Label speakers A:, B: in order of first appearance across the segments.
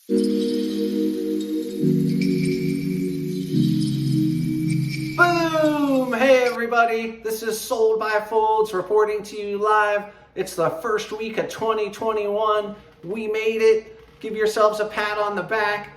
A: Boom! Hey everybody, this is Sold by Folds reporting to you live. It's the first week of 2021. We made it. Give yourselves a pat on the back.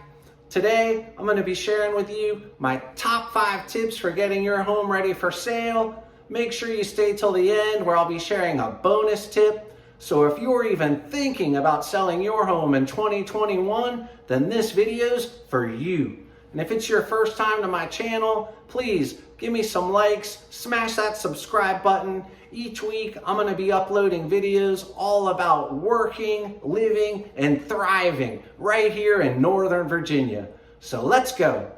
A: Today, I'm going to be sharing with you my top 5 tips for getting your home ready for sale. Make sure you stay till the end where I'll be sharing a bonus tip. So if you're even thinking about selling your home in 2021, then this video's for you. And if it's your first time to my channel, please give me some likes, smash that subscribe button. Each week, I'm going to be uploading videos all about working, living, and thriving right here in Northern Virginia. So let's go.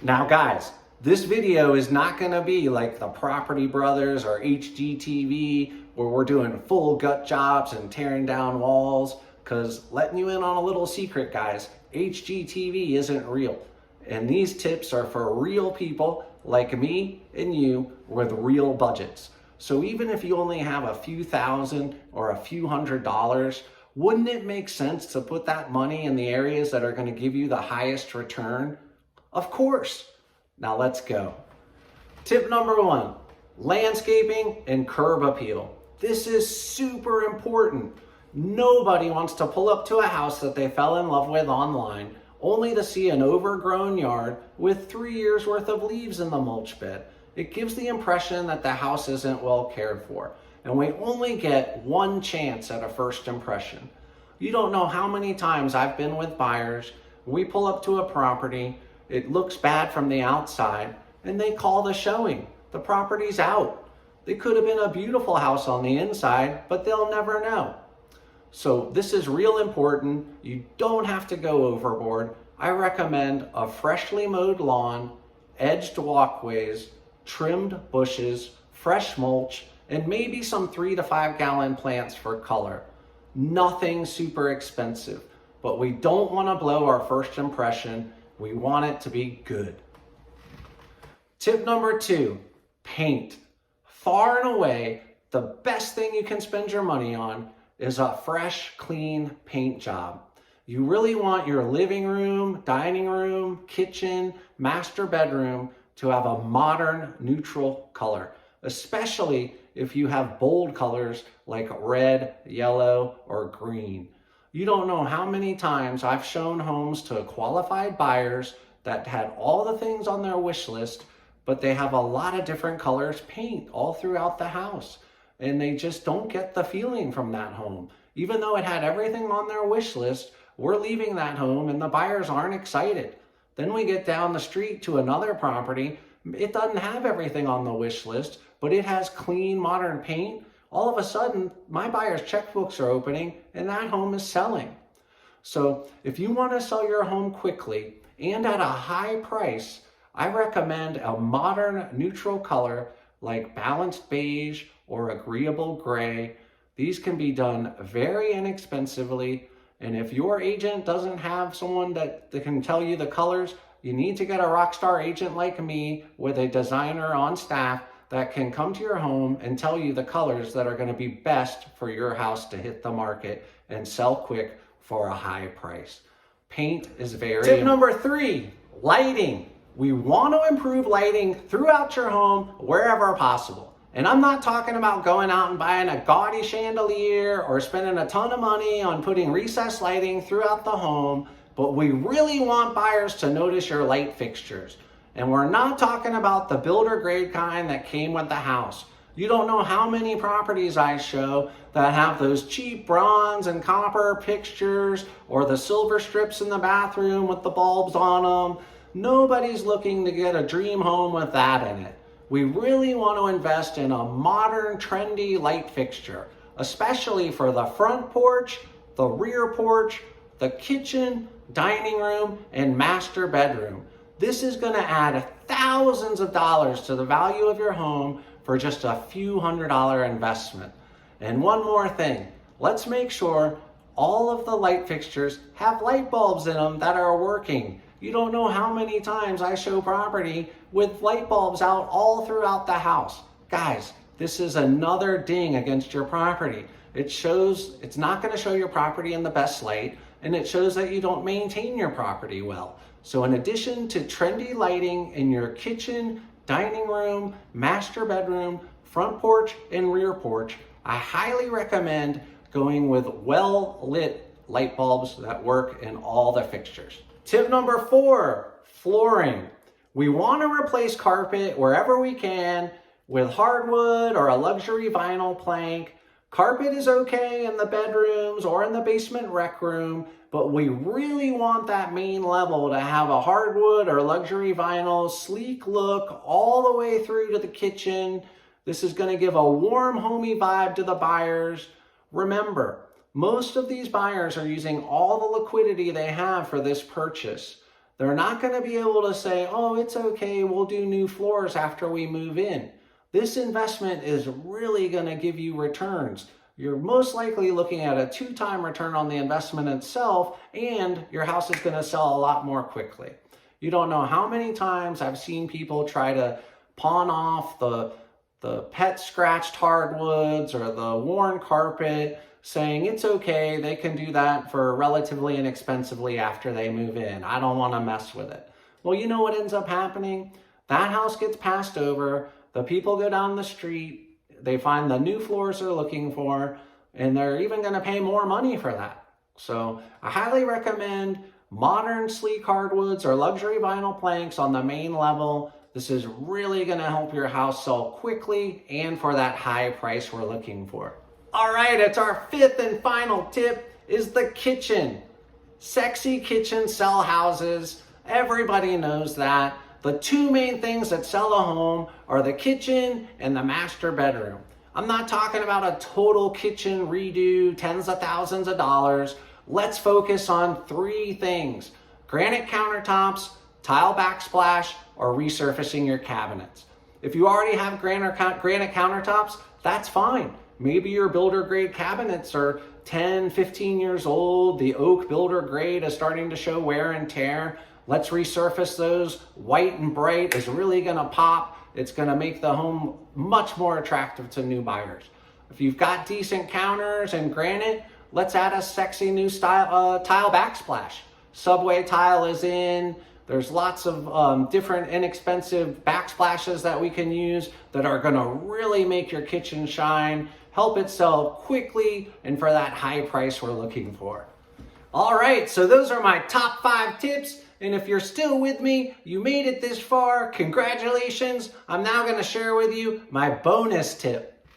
A: Now guys, this video is not going to be like the Property Brothers or HGTV where we're doing full gut jobs and tearing down walls, because letting you in on a little secret, guys, HGTV isn't real. And these tips are for real people like me and you with real budgets. So even if you only have a few thousand or a few $100s, wouldn't it make sense to put that money in the areas that are going to give you the highest return? Of course. Now let's go. Tip number 1, landscaping and curb appeal. This is super important. Nobody wants to pull up to a house that they fell in love with online only to see an overgrown yard with 3 years worth of leaves in the mulch bed. It gives the impression that the house isn't well cared for, and we only get one chance at a first impression. You don't know how many times I've been with buyers, we pull up to a property, it looks bad from the outside, and they call the showing. The property's out. It could have been a beautiful house on the inside, but they'll never know. So this is real important. You don't have to go overboard. I recommend a freshly mowed lawn, edged walkways, trimmed bushes, fresh mulch, and maybe some 3 to 5 gallon plants for color. Nothing super expensive, but we don't want to blow our first impression. We want it to be good. Tip number 2, paint. Far and away, the best thing you can spend your money on is a fresh, clean paint job. You really want your living room, dining room, kitchen, master bedroom to have a modern, neutral color, especially if you have bold colors like red, yellow, or green. You don't know how many times I've shown homes to qualified buyers that had all the things on their wish list, but they have a lot of different colors paint all throughout the house. And they just don't get the feeling from that home. Even though it had everything on their wish list, we're leaving that home and the buyers aren't excited. Then we get down the street to another property. It doesn't have everything on the wish list, but it has clean, modern paint. All of a sudden, my buyers' checkbooks are opening and that home is selling. So if you want to sell your home quickly and at a high price, I recommend a modern, neutral color like balanced beige or agreeable gray. These can be done very inexpensively. And if your agent doesn't have someone that can tell you the colors, you need to get a rock star agent like me with a designer on staff that can come to your home and tell you the colors that are going to be best for your house to hit the market and sell quick for a high price. Paint is very important. Tip number 3, lighting. We want to improve lighting throughout your home wherever possible. And I'm not talking about going out and buying a gaudy chandelier or spending a ton of money on putting recessed lighting throughout the home, but we really want buyers to notice your light fixtures. And we're not talking about the builder grade kind that came with the house. You don't know how many properties I show that have those cheap bronze and copper fixtures or the silver strips in the bathroom with the bulbs on them. Nobody's looking to get a dream home with that in it. We really want to invest in a modern, trendy light fixture, especially for the front porch, the rear porch, the kitchen, dining room, and master bedroom. This is going to add thousands of dollars to the value of your home for just a few $100 investment. And one more thing, let's make sure all of the light fixtures have light bulbs in them that are working. You don't know how many times I show property with light bulbs out all throughout the house. Guys, this is another ding against your property. It's not going to show your property in the best light. and it shows that you don't maintain your property well. So in addition to trendy lighting in your kitchen, dining room, master bedroom, front porch, and rear porch, I highly recommend going with well-lit light bulbs that work in all the fixtures. Tip number 4, flooring. We want to replace carpet wherever we can with hardwood or a luxury vinyl plank. Carpet is okay in the bedrooms or in the basement rec room, but we really want that main level to have a hardwood or luxury vinyl sleek look all the way through to the kitchen. This is going to give a warm, homey vibe to the buyers. Remember, most of these buyers are using all the liquidity they have for this purchase. They're not going to be able to say, oh, it's okay, we'll do new floors after we move in. This investment is really going to give you returns. You're most likely looking at a 2-time return on the investment itself, and your house is going to sell a lot more quickly. You don't know how many times I've seen people try to pawn off the pet scratched hardwoods or the worn carpet, saying it's okay, they can do that for relatively inexpensively after they move in. I don't want to mess with it. Well, you know what ends up happening? That house gets passed over, the people go down the street, they find the new floors they're looking for, and they're even going to pay more money for that. So I highly recommend modern sleek hardwoods or luxury vinyl planks on the main level. This is really going to help your house sell quickly and for that high price we're looking for. All right, it's our 5th and final tip is the kitchen. Sexy kitchens sell houses. Everybody knows that. The 2 main things that sell a home are the kitchen and the master bedroom. I'm not talking about a total kitchen redo, tens of thousands of dollars. Let's focus on 3 things: granite countertops, tile backsplash, or resurfacing your cabinets. If you already have granite countertops, that's fine. Maybe your builder grade cabinets are 10, 15 years old. The oak builder grade is starting to show wear and tear. Let's resurface those. White and bright is really going to pop. It's going to make the home much more attractive to new buyers. If you've got decent counters and granite, let's add a sexy new style tile backsplash. Subway tile is in. There's lots of different inexpensive backsplashes that we can use that are going to really make your kitchen shine, help it sell quickly, and for that high price we're looking for. All right, so those are my top 5 tips. And if you're still with me, you made it this far, congratulations. I'm now going to share with you my bonus tip.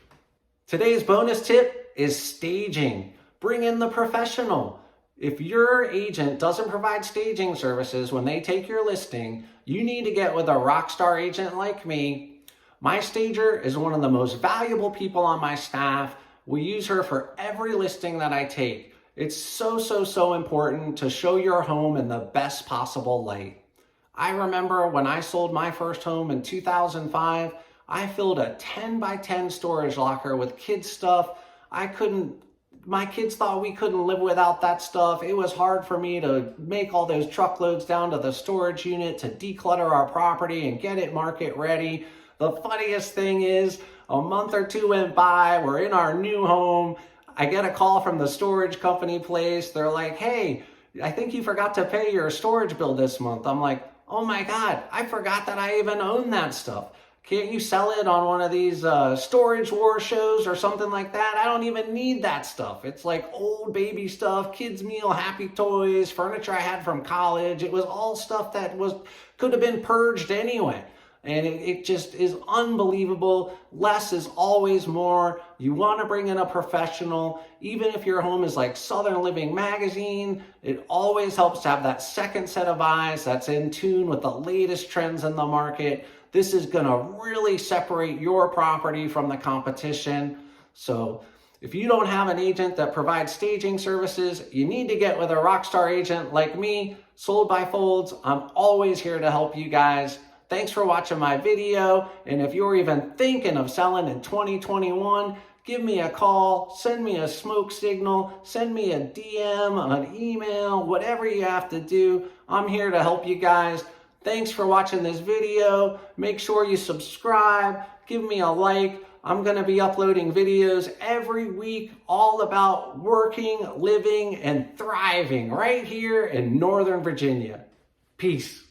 A: Today's bonus tip is staging. Bring in the professional. If your agent doesn't provide staging services when they take your listing, you need to get with a rockstar agent like me. My stager is one of the most valuable people on my staff. We use her for every listing that I take. It's so important to show your home in the best possible light. I remember when I sold my first home in 2005, I filled a 10 by 10 storage locker with kids stuff. My kids thought we couldn't live without that stuff. It was hard for me to make all those truckloads down to the storage unit to declutter our property and get it market ready. The funniest thing is, a month or 2 went by, we're in our new home. I get a call from the storage company place. They're like, hey, I think you forgot to pay your storage bill this month. I'm like, oh my God, I forgot that I even own that stuff. Can't you sell it on one of these storage war shows or something like that? I don't even need that stuff. It's like old baby stuff, kids meal, happy toys, furniture I had from college. It was all stuff that could have been purged anyway. And it just is unbelievable. Less is always more. You want to bring in a professional. Even if your home is like Southern Living Magazine, it always helps to have that second set of eyes that's in tune with the latest trends in the market. This is going to really separate your property from the competition. So if you don't have an agent that provides staging services, you need to get with a rockstar agent like me, Sold by Folds. I'm always here to help you guys. Thanks for watching my video, and if you're even thinking of selling in 2021, give me a call, send me a smoke signal, send me a DM, an email, whatever you have to do. I'm here to help you guys. Thanks for watching this video. Make sure you subscribe, give me a like. I'm going to be uploading videos every week all about working, living, and thriving right here in Northern Virginia. Peace.